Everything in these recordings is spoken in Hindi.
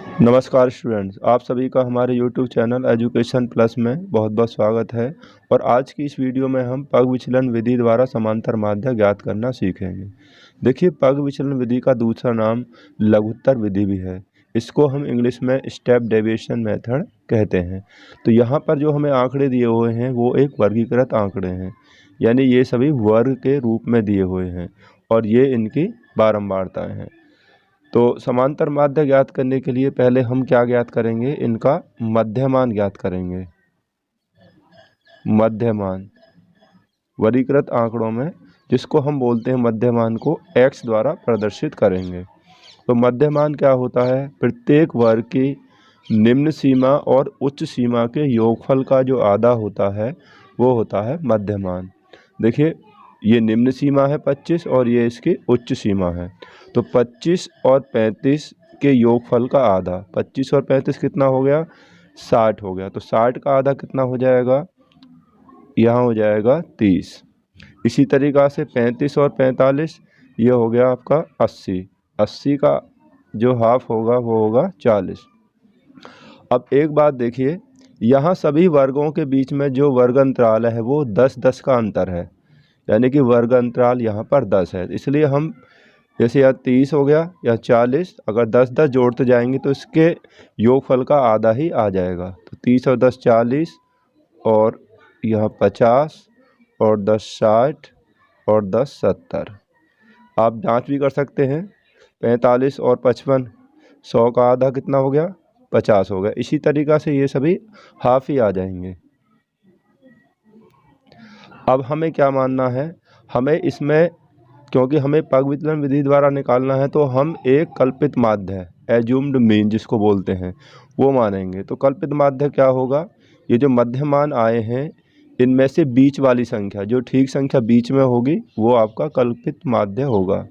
नमस्कार स्टूडेंट्स, आप सभी का हमारे YouTube चैनल एजुकेशन प्लस में बहुत बहुत स्वागत है। और आज की इस वीडियो में हम पग विचलन विधि द्वारा समांतर माध्य ज्ञात करना सीखेंगे। देखिए, पग विचलन विधि का दूसरा नाम लघुत्तर विधि भी है। इसको हम इंग्लिश में स्टेप डेविएशन मेथड कहते हैं। तो यहाँ पर जो हमें आंकड़े दिए हुए हैं वो एक वर्गीकृत आंकड़े हैं, यानी ये सभी वर्ग के रूप में दिए हुए हैं और ये इनकी बारंबारताएँ हैं। तो समांतर माध्य ज्ञात करने के लिए पहले हम क्या ज्ञात करेंगे, इनका मध्यमान ज्ञात करेंगे। मध्यमान वर्गीकृत आंकड़ों में जिसको हम बोलते हैं मध्यमान को x द्वारा प्रदर्शित करेंगे। तो मध्यमान क्या होता है, प्रत्येक वर्ग की निम्न सीमा और उच्च सीमा के योगफल का जो आधा होता है वो होता है मध्यमान। देखिए, ये निम्न सीमा है 25 और ये इसकी उच्च सीमा है। तो 25 और 35 के योगफल का आधा, 25 और 35 कितना हो गया, 60 हो गया। तो 60 का आधा कितना हो जाएगा, यहाँ हो जाएगा 30। इसी तरीक़ा से 35 और 45 ये हो गया आपका 80। 80 का जो हाफ होगा वो होगा 40। अब एक बात देखिए, यहाँ सभी वर्गों के बीच में जो वर्ग अंतराल है वो 10-10 का अंतर है, यानी कि वर्ग अंतराल यहाँ पर 10 है। इसलिए हम जैसे यहाँ 30 हो गया या 40, अगर 10-10 जोड़ते जाएंगे तो इसके योगफल का आधा ही आ जाएगा। तो 30 और 10 40 और यहाँ 50 और 10 60 और 10 70। आप जांच भी कर सकते हैं, 45 और 55, 100 का आधा कितना हो गया, 50 हो गया। इसी तरीक़ा से ये सभी हाफ ही आ जाएंगे। अब हमें क्या मानना है, हमें इसमें क्योंकि हमें पग विचलन विधि द्वारा निकालना है तो हम एक कल्पित माध्य है, एज्यूम्ड मीन जिसको बोलते हैं, वो मानेंगे। तो कल्पित माध्य क्या होगा, ये जो मध्यमान आए हैं इनमें से बीच वाली संख्या, जो ठीक संख्या बीच में होगी वो आपका कल्पित माध्य होगा।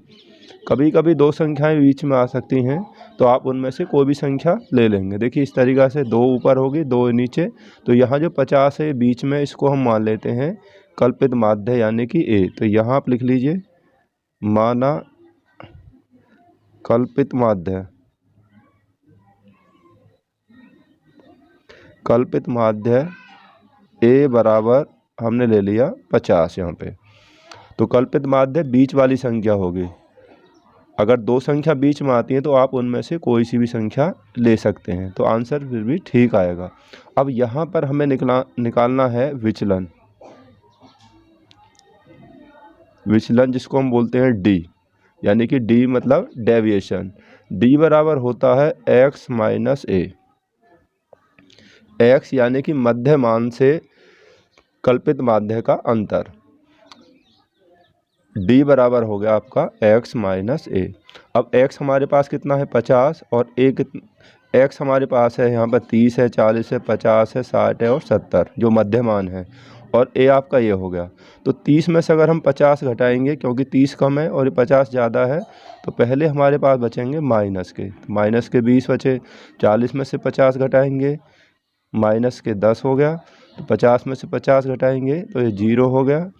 कभी कभी दो संख्याएं बीच में आ सकती हैं, तो आप उनमें से कोई भी संख्या ले लेंगे। देखिए इस तरीक़ा से, दो ऊपर होगी दो नीचे, तो यहाँ जो 50 है बीच में, इसको हम मान लेते हैं कल्पित माध्य यानी कि ए। तो यहाँ आप लिख लीजिए, माना कल्पित माध्य। कल्पित माध्य ए बराबर हमने ले लिया 50 यहाँ पे। तो कल्पित माध्य बीच वाली संख्या होगी। अगर दो संख्या बीच में आती है तो आप उनमें से कोई सी भी संख्या ले सकते हैं, तो आंसर फिर भी ठीक आएगा। अब यहाँ पर हमें निकालना है विचलन। विचलन जिसको हम बोलते हैं डी, यानी कि डी मतलब डेविएशन। डी बराबर होता है x माइनस ए। x यानी कि मध्यमान से कल्पित माध्य का अंतर। d बराबर हो गया आपका x माइनस ए। अब x हमारे पास कितना है 50 और a x हमारे पास है यहाँ पर 30 है, 40 है, 50 है, 60 है और 70 जो मध्यमान है, और a आपका ये हो गया। तो 30 में से अगर हम 50 घटाएंगे, क्योंकि 30 कम है और ये 50 ज़्यादा है, तो पहले हमारे पास बचेंगे माइनस के। तो माइनस के 20 बचे, 40 में से 50 घटाएंगे, माइनस के 10 हो गया। तो 50 में से 50 घटाएंगे तो ये 0 हो गया।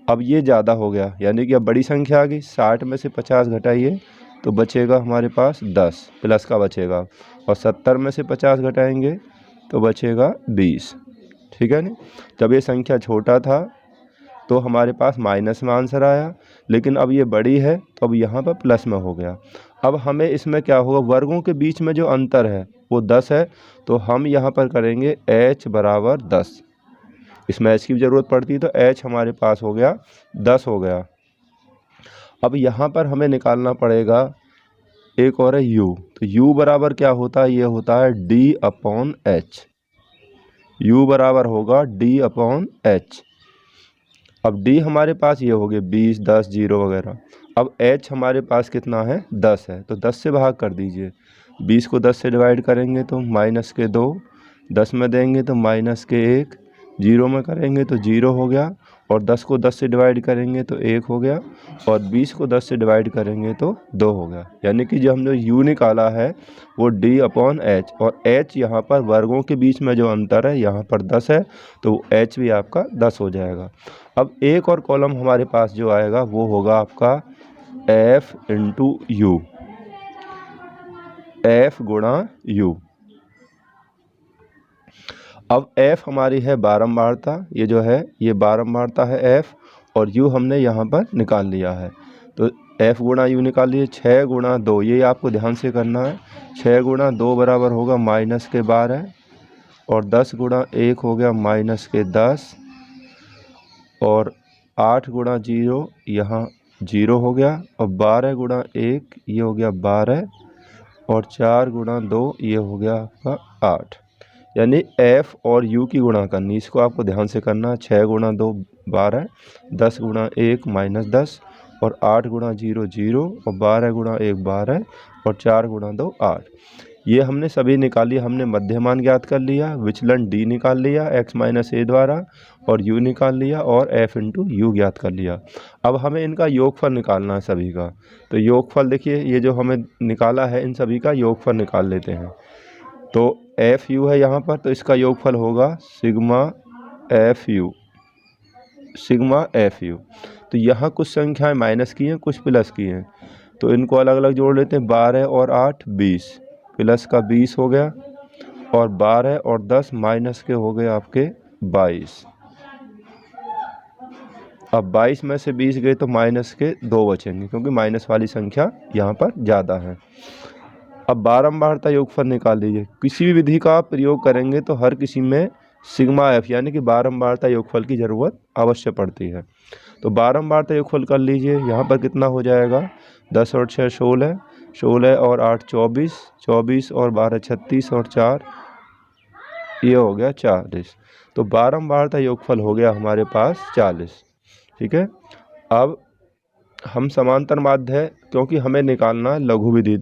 अब ये ज़्यादा हो गया, यानी कि अब बड़ी संख्या आ गई। 60 में से 50 घटाइए तो बचेगा हमारे पास 10 प्लस का बचेगा, और 70 में से 50 घटाएंगे तो बचेगा 20। ठीक है नहीं। जब ये संख्या छोटा था तो हमारे पास माइनस में आंसर आया, लेकिन अब ये बड़ी है तो अब यहाँ पर प्लस में हो गया। अब हमें इसमें क्या होगा, वर्गों के बीच में जो अंतर है वो 10 है, तो हम यहाँ पर करेंगे h बराबर 10। इसमें h की भी ज़रूरत पड़ती है, तो h हमारे पास हो गया 10 हो गया। अब यहाँ पर हमें निकालना पड़ेगा एक और है u। तो u बराबर क्या होता है, ये होता है d अपॉन h। u बराबर होगा d अपॉन h। अब d हमारे पास ये हो गए 20, 10, 0 वगैरह। अब h हमारे पास कितना है 10 है, तो 10 से भाग कर दीजिए। 20 को 10 से डिवाइड करेंगे तो माइनस के 2, 10 में देंगे तो माइनस के 1, 0 में करेंगे तो 0 हो गया, और 10 को 10 से डिवाइड करेंगे तो 1 हो गया, और 20 को 10 से डिवाइड करेंगे तो 2 हो गया। यानी कि जो हमने u निकाला है वो d अपॉन h, और h यहाँ पर वर्गों के बीच में जो अंतर है यहाँ पर 10 है, तो h भी आपका 10 हो जाएगा। अब एक और कॉलम हमारे पास जो आएगा वो होगा आपका f इंटू यू। एफ गुणा यू। अब एफ हमारी है बारंबारता, ये जो है ये बारंबारता है एफ, और यू हमने यहाँ पर निकाल लिया है। तो एफ गुणा यू निकाल लिए। 6 गुणा 2, ये आपको ध्यान से करना है। 6 गुणा 2 बराबर होगा -12, और 10 गुणा 1 हो गया -10, और 8 गुणा 0 यहाँ 0 हो गया, और 12 गुणा 1 ये हो गया 12, और 4 गुणा 2 ये हो गया आपका 8। यानी एफ और यू की गुणा करनी, इसको आपको ध्यान से करना है। 6 गुणा 2 12, 10 गुणा 1 -10, और 8 गुणा 0 0, और 12 गुणा 1 12, और 4 गुणा 2 8। ये हमने सभी निकाली। हमने मध्यमान ज्ञात कर लिया, विचलन डी निकाल लिया x - a द्वारा, और u निकाल लिया, और f × u ज्ञात कर लिया। अब हमें इनका योगफल निकालना है सभी का। तो योगफल देखिए, ये जो हमें निकाला है इन सभी का योगफल निकाल लेते हैं। तो एफ यू है यहाँ पर, तो इसका योगफल होगा sigma F you, sigma F you. तो यहाँ कुछ संख्याएं माइनस की हैं, कुछ प्लस की हैं, तो इनको अलग अलग जोड़ लेते हैं। 12 और 8 20, प्लस का 20 हो गया, और 12 और 10 माइनस के हो गए आपके 22। अब 22 में से 20 गए तो माइनस के 2 बचेंगे, क्योंकि माइनस वाली संख्या यहाँ पर ज़्यादा है। अब बारंबारता योगफल निकाल लीजिए। किसी भी विधि का आप प्रयोग करेंगे तो हर किसी में सिग्मा एफ यानी कि बारंबारता योगफल की ज़रूरत अवश्य पड़ती है। तो बारंबारता योगफल कर लीजिए। यहाँ पर कितना हो जाएगा, 10 और 6 16, 16 और 8 24, 24 और 12 36, और 4 ये हो गया 40। तो बारंबारता योगफल हो गया हमारे पास 40। ठीक है। अब हम समांतर माध्य है, क्योंकि हमें निकालना है लघु विधि,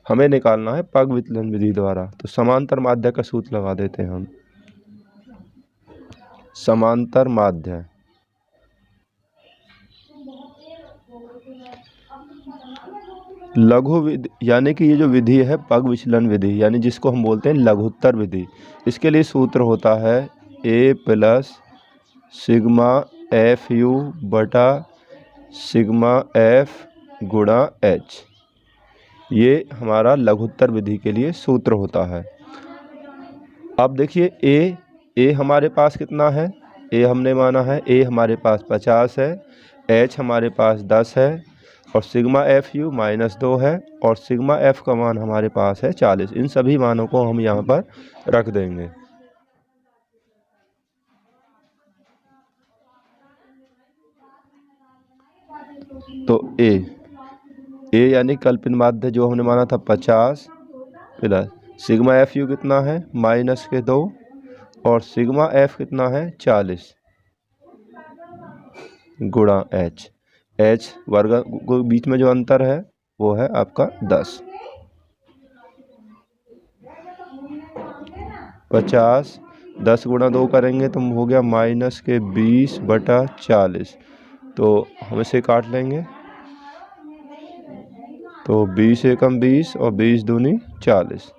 हमें निकालना है पग विचलन विधि द्वारा। तो समांतर माध्य का सूत्र लगा देते हैं हम। समांतर माध्य लघु विधि, यानी कि ये जो विधि है पग विचलन विधि, यानी जिसको हम बोलते हैं लघुत्तर विधि, इसके लिए सूत्र होता है a + सिग्मा एफ यू बटा सिग्मा एफ गुणा h। ये हमारा लघुत्तर विधि के लिए सूत्र होता है। अब देखिए a हमारे पास कितना है, a हमने माना है, a हमारे पास 50 है, h हमारे पास 10 है, और सिग्मा एफ यू -2 है, और सिग्मा एफ का मान हमारे पास है 40। इन सभी मानों को हम यहाँ पर रख देंगे। तो a यानी कल्पित माध्य जो हमने माना था 50 प्लस सिग्मा एफ यू कितना है -2, और सिग्मा एफ कितना है 40 गुणा h वर्ग के बीच में जो अंतर है वो है आपका 10। 50 10 गुणा 2 करेंगे तो हो गया -20/40। तो हम इसे काट लेंगे, तो 20 एकम 20 और 20 दूनी 40।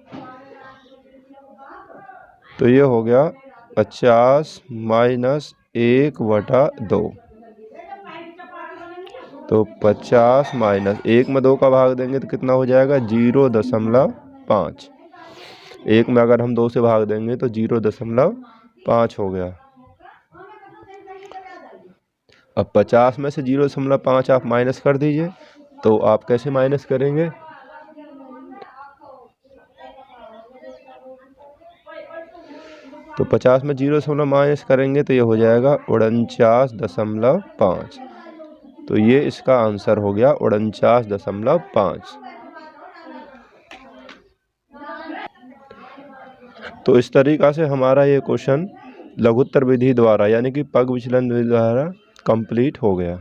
तो ये हो गया 50 - 1/2। तो 50 - 1 में 2 का भाग देंगे तो कितना हो जाएगा 0.5। 1 में अगर हम 2 से भाग देंगे तो 0.5 हो गया। अब 50 में से 0.5 आप माइनस कर दीजिए। तो आप कैसे माइनस करेंगे, तो 50 में 0 माइनस करेंगे तो ये हो जाएगा 49.5। तो ये इसका आंसर हो गया 49.5। तो इस तरीक़ा से हमारा ये क्वेश्चन लघुत्तर विधि द्वारा यानी कि पग विचलन विधि द्वारा कंप्लीट हो गया।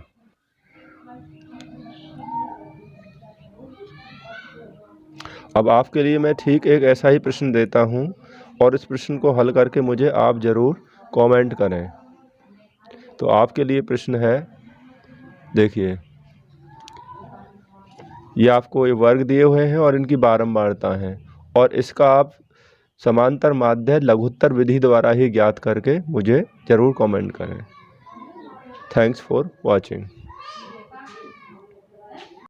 अब आपके लिए मैं ठीक एक ऐसा ही प्रश्न देता हूँ, और इस प्रश्न को हल करके मुझे आप ज़रूर कमेंट करें। तो आपके लिए प्रश्न है, देखिए ये आपको ये वर्ग दिए हुए हैं और इनकी बारंबारता हैं, और इसका आप समांतर माध्य लघुत्तर विधि द्वारा ही ज्ञात करके मुझे ज़रूर कमेंट करें। Thanks for watching.